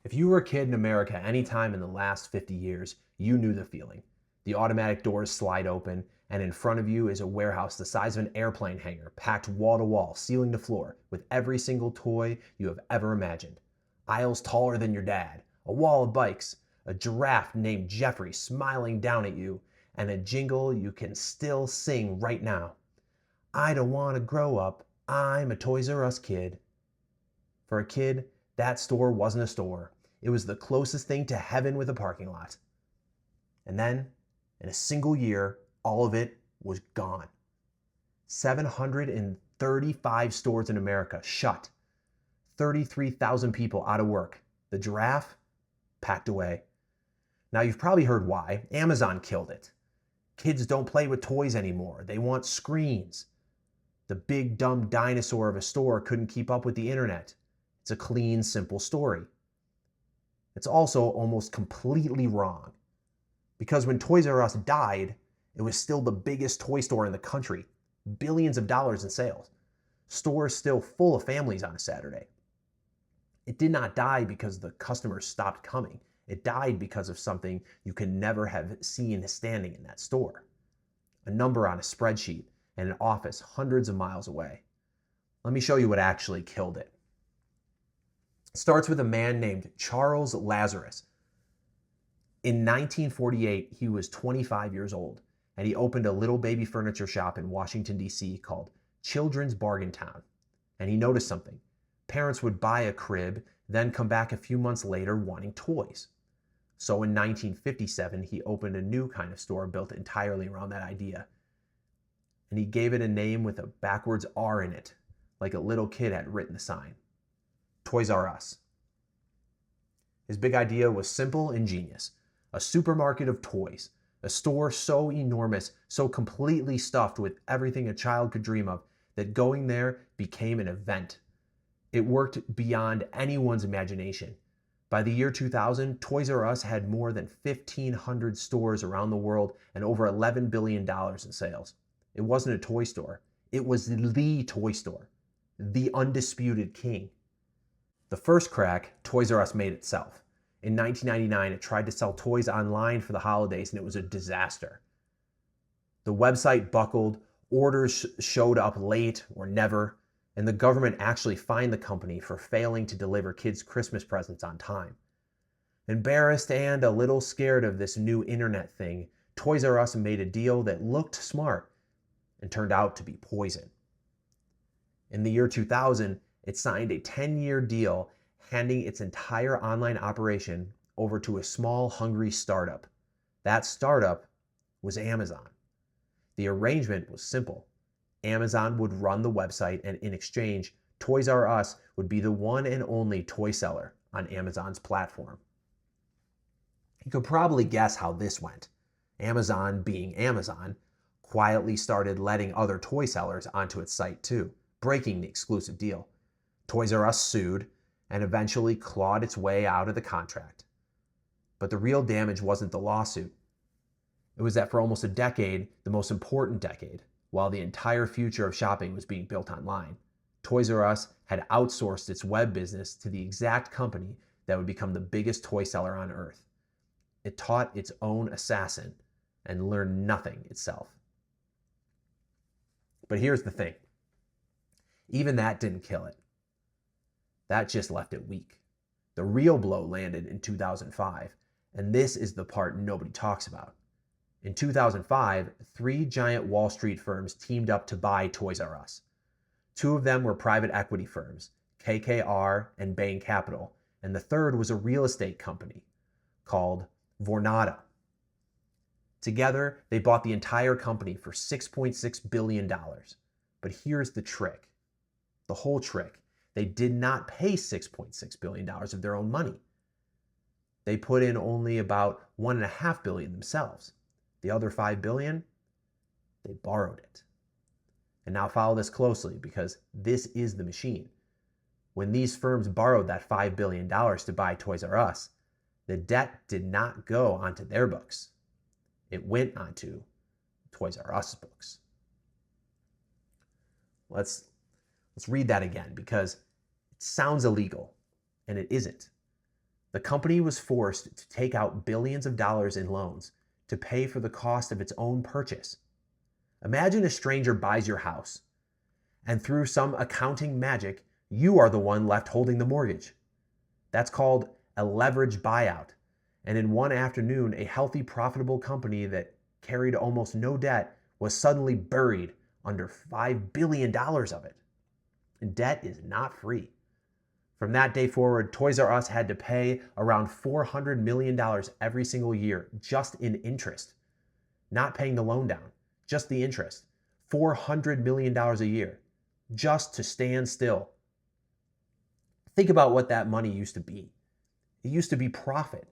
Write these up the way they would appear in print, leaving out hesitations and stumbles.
If you were a kid in America anytime in the last 50 years, you knew the feeling. The automatic doors slide open, and in front of you is a warehouse the size of an airplane hangar, packed wall to wall, ceiling to floor, with every single toy you have ever imagined. Aisles taller than your dad, a wall of bikes, a giraffe named Jeffrey smiling down at you, and a jingle you can still sing right now. I don't want to grow up, I'm a Toys R Us kid. For a kid, that store wasn't a store. It was the closest thing to heaven with a parking lot. And then, in a single year, all of it was gone. 735 stores in America shut. 33,000 people out of work. The giraffe packed away. Now you've probably heard why. Amazon killed it. Kids don't play with toys anymore. They want screens. The big dumb dinosaur of a store couldn't keep up with the internet. It's a clean, simple story. It's also almost completely wrong. Because when Toys R Us died, it was still the biggest toy store in the country. Billions of dollars in sales. Stores still full of families on a Saturday. It did not die because the customers stopped coming. It died because of something you can never have seen standing in that store. A number on a spreadsheet and an office hundreds of miles away. Let me show you what actually killed it. It starts with a man named Charles Lazarus. In 1948, he was 25 years old, and he opened a little baby furniture shop in Washington, D.C. called Children's Bargain Town. And he noticed something. Parents would buy a crib, then come back a few months later wanting toys. So in 1957, he opened a new kind of store built entirely around that idea. And he gave it a name with a backwards R in it, like a little kid had written the sign. Toys R Us. His big idea was simple and genius. A supermarket of toys. A store so enormous, so completely stuffed with everything a child could dream of, that going there became an event. It worked beyond anyone's imagination. By the year 2000, Toys R Us had more than 1,500 stores around the world and over $11 billion in sales. It wasn't a toy store. It was the toy store. The undisputed king. The first crack, Toys R Us made itself. In 1999, it tried to sell toys online for the holidays, and it was a disaster. The website buckled, orders showed up late or never, and the government actually fined the company for failing to deliver kids' Christmas presents on time. Embarrassed and a little scared of this new internet thing, Toys R Us made a deal that looked smart and turned out to be poison. In the year 2000, it signed a 10-year deal handing its entire online operation over to a small, hungry startup. That startup was Amazon. The arrangement was simple. Amazon would run the website, and in exchange, Toys R Us would be the one and only toy seller on Amazon's platform. You could probably guess how this went. Amazon, being Amazon, quietly started letting other toy sellers onto its site too, breaking the exclusive deal. Toys R Us sued and eventually clawed its way out of the contract. But the real damage wasn't the lawsuit. It was that for almost a decade, the most important decade, while the entire future of shopping was being built online, Toys R Us had outsourced its web business to the exact company that would become the biggest toy seller on earth. It taught its own assassin and learned nothing itself. But here's the thing. Even that didn't kill it. That just left it weak. The real blow landed in 2005, and this is the part nobody talks about. In 2005, 3 giant Wall Street firms teamed up to buy Toys R Us. 2 of them were private equity firms, KKR and Bain Capital, and the third was a real estate company called Vornado. Together, they bought the entire company for $6.6 billion. But here's the trick. The whole trick. They did not pay $6.6 billion of their own money. They put in only about $1.5 billion themselves. The other $5 billion, they borrowed it. And now follow this closely, because this is the machine. When these firms borrowed that $5 billion to buy Toys R Us, the debt did not go onto their books. It went onto Toys R Us books. Let's read that again, because it sounds illegal, and it isn't. The company was forced to take out billions of dollars in loans to pay for the cost of its own purchase. Imagine a stranger buys your house, and through some accounting magic, you are the one left holding the mortgage. That's called a leveraged buyout. And in one afternoon, a healthy, profitable company that carried almost no debt was suddenly buried under $5 billion of it. And debt is not free. From that day forward, Toys R Us had to pay around $400 million every single year just in interest. Not paying the loan down, just the interest. $400 million a year just to stand still. Think about what that money used to be. It used to be profit.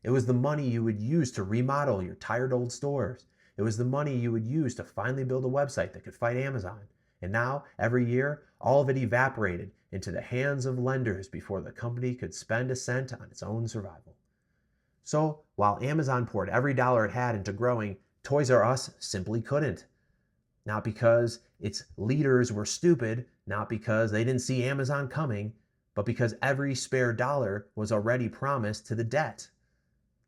It was the money you would use to remodel your tired old stores. It was the money you would use to finally build a website that could fight Amazon. And now, every year, all of it evaporated into the hands of lenders before the company could spend a cent on its own survival. So, while Amazon poured every dollar it had into growing, Toys R Us simply couldn't. Not because its leaders were stupid, not because they didn't see Amazon coming, but because every spare dollar was already promised to the debt.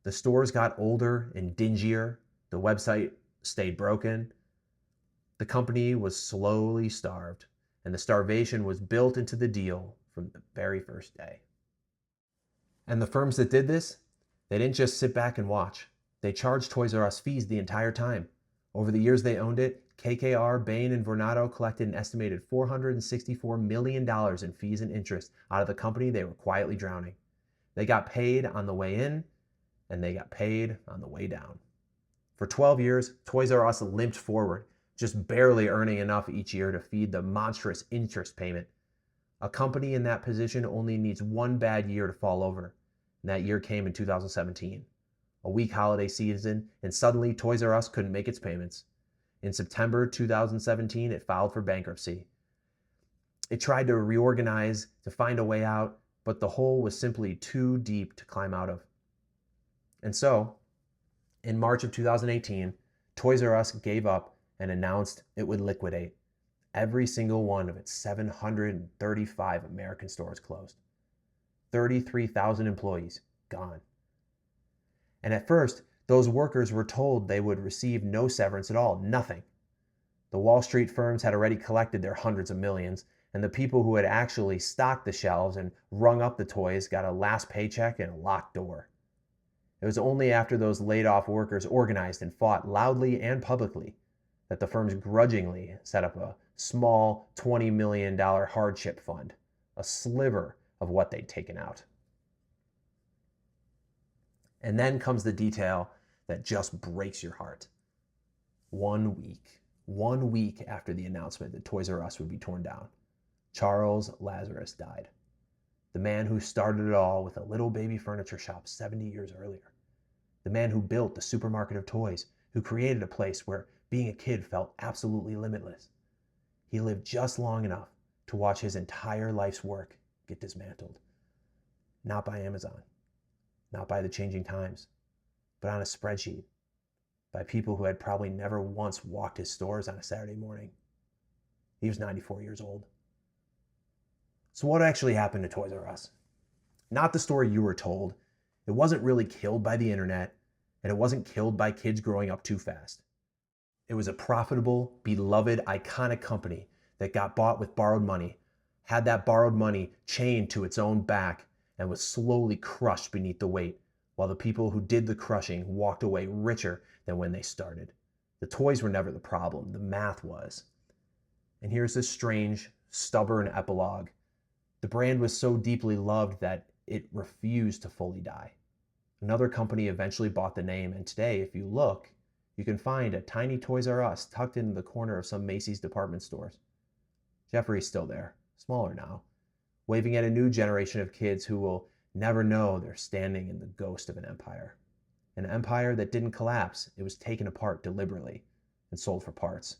The stores got older and dingier. The website stayed broken. The company was slowly starved, and the starvation was built into the deal from the very first day. And the firms that did this, they didn't just sit back and watch. They charged Toys R Us fees the entire time. Over the years they owned it, KKR, Bain, and Vornado collected an estimated $464 million in fees and interest out of the company they were quietly drowning. They got paid on the way in, and they got paid on the way down. For 12 years, Toys R Us limped forward, just barely earning enough each year to feed the monstrous interest payment. A company in that position only needs one bad year to fall over, and that year came in 2017. A weak holiday season, and suddenly Toys R Us couldn't make its payments. In September 2017, it filed for bankruptcy. It tried to reorganize to find a way out, but the hole was simply too deep to climb out of. And so, in March of 2018, Toys R Us gave up and announced it would liquidate. Every single one of its 735 American stores closed. 33,000 employees gone. And at first, those workers were told they would receive no severance at all, nothing. The Wall Street firms had already collected their hundreds of millions, and the people who had actually stocked the shelves and rung up the toys got a last paycheck and a locked door. It was only after those laid-off workers organized and fought loudly and publicly that the firms grudgingly set up a small $20 million hardship fund, a sliver of what they'd taken out. And then comes the detail that just breaks your heart. 1 week after the announcement that Toys R Us would be torn down, Charles Lazarus died. The man who started it all with a little baby furniture shop 70 years earlier. The man who built the supermarket of toys, who created a place where being a kid felt absolutely limitless. He lived just long enough to watch his entire life's work get dismantled. Not by Amazon, not by the changing times, but on a spreadsheet, by people who had probably never once walked his stores on a Saturday morning. He was 94 years old. So what actually happened to Toys R Us? Not the story you were told. It wasn't really killed by the internet, and it wasn't killed by kids growing up too fast. It was a profitable, beloved, iconic company that got bought with borrowed money, had that borrowed money chained to its own back, and was slowly crushed beneath the weight, while the people who did the crushing walked away richer than when they started. The toys were never the problem, the math was. And here's this strange, stubborn epilogue. The brand was so deeply loved that it refused to fully die. Another company eventually bought the name, and today, if you look, you can find a tiny Toys R Us tucked into the corner of some Macy's department stores. Jeffrey's still there, smaller now, waving at a new generation of kids who will never know they're standing in the ghost of an empire. An empire that didn't collapse, it was taken apart deliberately and sold for parts.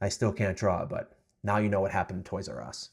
I still can't draw, but now you know what happened to Toys R Us.